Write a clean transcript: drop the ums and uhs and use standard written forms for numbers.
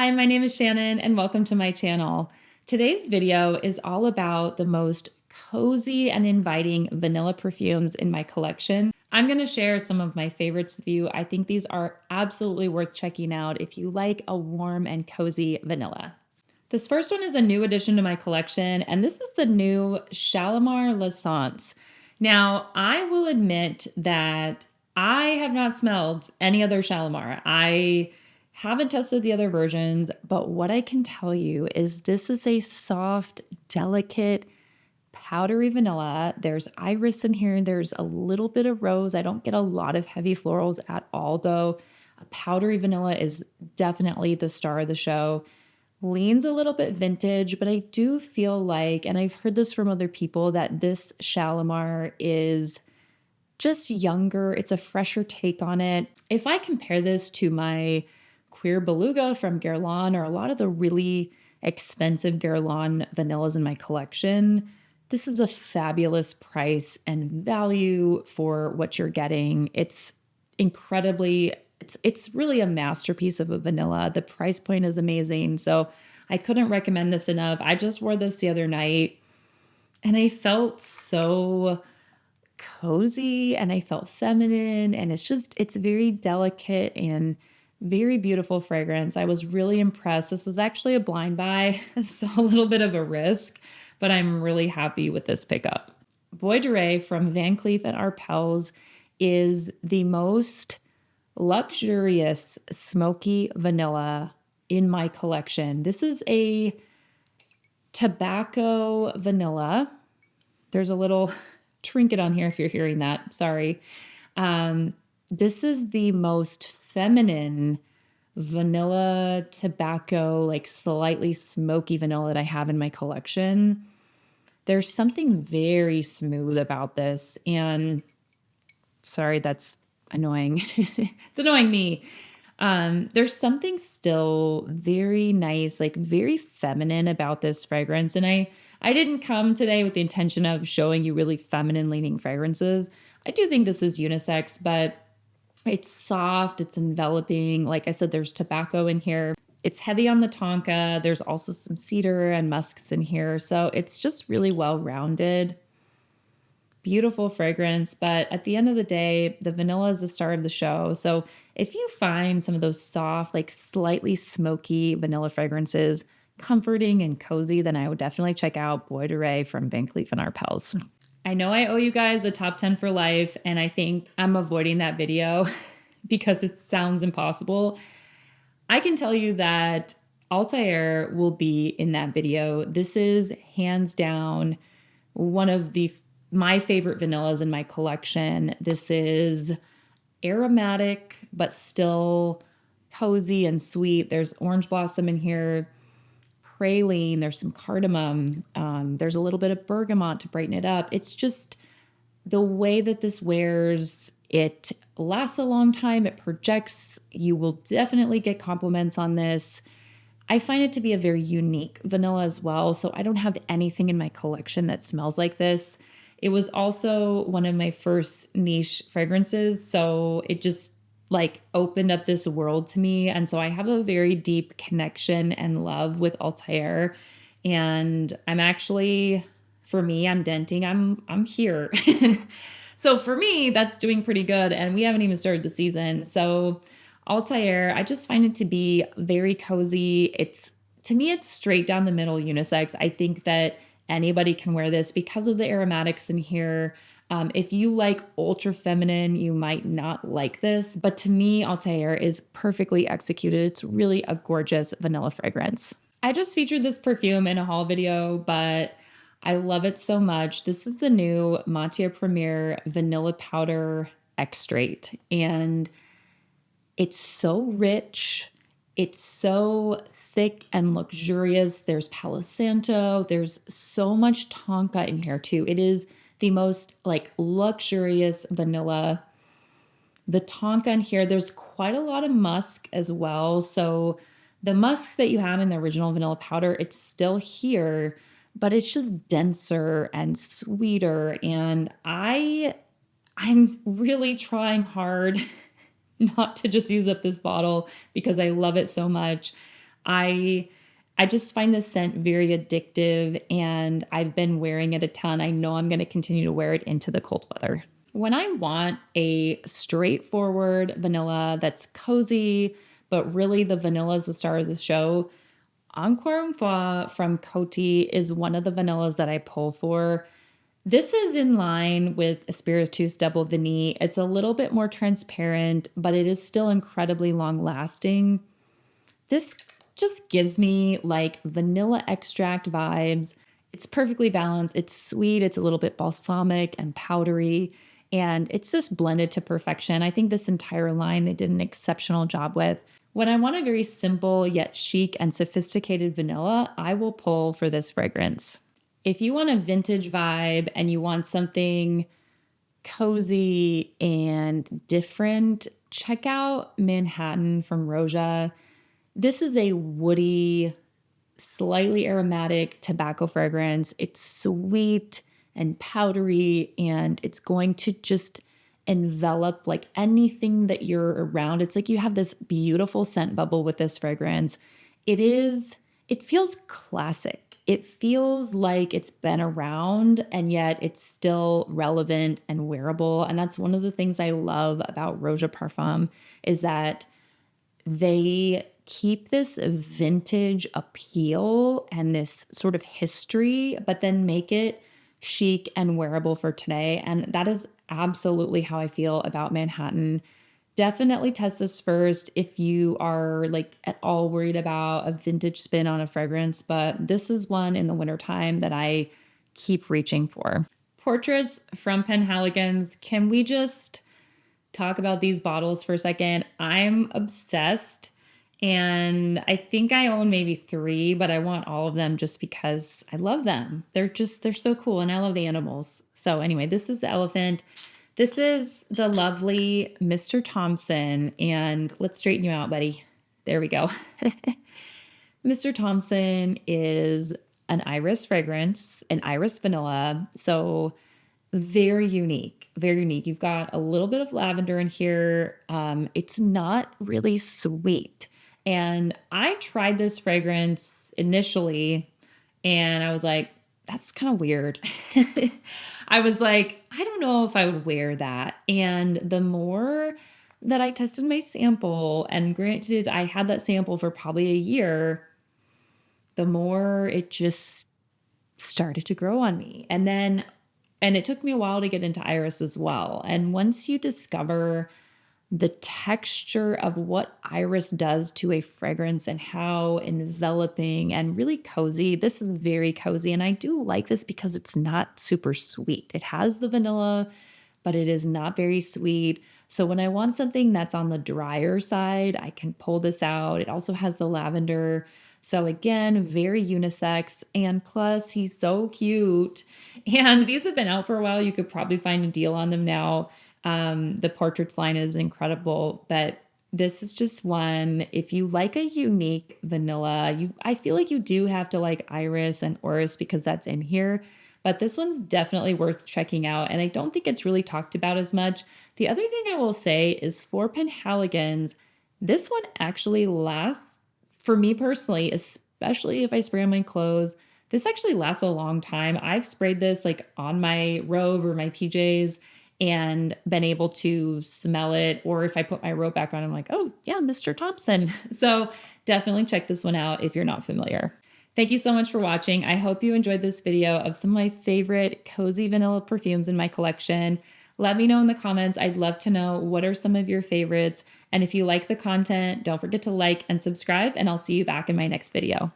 Hi, my name is Shannon and welcome to my channel. Today's video is all about the most cozy and inviting vanilla perfumes in my collection. I'm going to share some of my favorites with you. I think these are absolutely worth checking out if you like a warm and cozy vanilla. This first one is a new addition to my collection, and this is the new Shalimar L'Essence. Now, I will admit that I have not smelled any other Shalimar. I haven't tested the other versions, but what I can tell you is this is a soft, delicate, powdery vanilla. There's iris in here. There's a little bit of rose. I don't get a lot of heavy florals at all, though. A powdery vanilla is definitely the star of the show. Leans a little bit vintage, but I do feel like, and I've heard this from other people, that this Shalimar is just younger. It's a fresher take on it. If I compare this to my Queer Beluga from Guerlain or a lot of the really expensive Guerlain vanillas in my collection, this is a fabulous price and value for what you're getting. It's incredibly, it's really a masterpiece of a vanilla. The price point is amazing. So I couldn't recommend this enough. I just wore this the other night and I felt so cozy and I felt feminine, and it's very delicate and very beautiful fragrance. I was really impressed. This was actually a blind buy, so a little bit of a risk, but I'm really happy with this pickup. Bois Dore from Vancleef and Arpels is the most luxurious smoky vanilla in my collection. This is a tobacco vanilla. There's a little trinket on here if you're hearing that. Sorry. This is the most feminine vanilla tobacco, like slightly smoky vanilla that I have in my collection. There's something very smooth about this. And sorry, that's annoying. It's annoying me. There's something still very nice, like very feminine about this fragrance. And I didn't come today with the intention of showing you really feminine leaning fragrances. I do think this is unisex, but it's soft, it's enveloping. Like I said, there's tobacco in here. It's heavy on the tonka. There's also some cedar and musks in here. So it's just really well-rounded. Beautiful fragrance, but at the end of the day, the vanilla is the star of the show. So if you find some of those soft, like slightly smoky vanilla fragrances comforting and cozy, then I would definitely check out Bois Dore from Vancleef and Arpels. I know I owe you guys a top 10 for life, and I think I'm avoiding that video because it sounds impossible. I can tell you that Althair will be in that video. This is hands down one of my favorite vanillas in my collection. This is aromatic, but still cozy and sweet. There's orange blossom in here, praline, there's some cardamom, there's a little bit of bergamot to brighten it up. It's just the way that this wears, it lasts a long time, it projects. You will definitely get compliments on this. I find it to be a very unique vanilla as well, so I don't have anything in my collection that smells like this. It was also one of my first niche fragrances, so it just like opened up this world to me. And so I have a very deep connection and love with Althair. And I'm actually, for me, I'm denting. I'm here. So for me, that's doing pretty good. And we haven't even started the season. So Althair, I just find it to be very cozy. To me, it's straight down the middle unisex. I think that anybody can wear this because of the aromatics in here. If you like ultra feminine, you might not like this, but to me, Althair is perfectly executed. It's really a gorgeous vanilla fragrance. I just featured this perfume in a haul video, but I love it so much. This is the new Matiere Premier Vanilla Powder Extrait, and it's so rich. It's so thick and luxurious. There's Palo Santo. There's so much tonka in here too. It is the most like luxurious vanilla. The tonka in here, there's quite a lot of musk as well. So the musk that you had in the original vanilla powder, it's still here, but it's just denser and sweeter. And I'm really trying hard not to just use up this bottle because I love it so much. I I just find this scent very addictive and I've been wearing it a ton. I know I'm going to continue to wear it into the cold weather. When I want a straightforward vanilla that's cozy, but really the vanilla is the star of the show, Encore and Fois from Coty is one of the vanillas that I pull for. This is in line with Espiritus Double Vanille. It's a little bit more transparent, but it is still incredibly long lasting. This just gives me like vanilla extract vibes. It's perfectly balanced. It's sweet. It's a little bit balsamic and powdery, and it's just blended to perfection. I think this entire line they did an exceptional job with. When I want a very simple yet chic and sophisticated vanilla, I will pull for this fragrance. If you want a vintage vibe and you want something cozy and different, check out Manhattan from Roja. This is a woody, slightly aromatic tobacco fragrance. It's sweet and powdery, and it's going to just envelop like anything that you're around. It's like you have this beautiful scent bubble with this fragrance. It feels classic. It feels like it's been around and yet it's still relevant and wearable. And that's one of the things I love about Roja Parfum is that they keep this vintage appeal and this sort of history, but then make it chic and wearable for today. And that is absolutely how I feel about Manhattan. Definitely test this first if you are like at all worried about a vintage spin on a fragrance, but this is one in the wintertime that I keep reaching for. Portraits from Penhaligons. Can we just talk about these bottles for a second? I'm obsessed. And I think I own maybe 3, but I want all of them just because I love them. They're so cool and I love the animals. So anyway, this is the elephant. This is the lovely Mr. Thompson. And let's straighten you out, buddy. There we go. Mr. Thompson is an iris fragrance, an iris vanilla. So very unique, very unique. You've got a little bit of lavender in here. It's not really sweet. And I tried this fragrance initially and I was like, that's kind of weird. I was like, I don't know if I would wear that. And the more that I tested my sample, and granted, I had that sample for probably a year, the more it just started to grow on me. And it took me a while to get into iris as well. And once you discover the texture of what iris does to a fragrance and how enveloping and really cozy. This is very cozy. And I do like this because it's not super sweet. It has the vanilla, but it is not very sweet. So when I want something that's on the drier side, I can pull this out. It also has the lavender. So again, very unisex. And plus, he's so cute. And these have been out for a while. You could probably find a deal on them now. The portraits line is incredible, but this is just one. If you like a unique vanilla, I feel like you do have to like iris and orris because that's in here, but this one's definitely worth checking out. And I don't think it's really talked about as much. The other thing I will say is for Penhaligons, this one actually lasts for me personally, especially if I spray on my clothes. This actually lasts a long time. I've sprayed this like on my robe or my PJs and been able to smell it. Or if I put my robe back on, I'm like, oh yeah, Mr. Thompson. So definitely check this one out if you're not familiar. Thank you so much for watching. I hope you enjoyed this video of some of my favorite cozy vanilla perfumes in my collection. Let me know in the comments. I'd love to know what are some of your favorites. And if you like the content, don't forget to like and subscribe, and I'll see you back in my next video.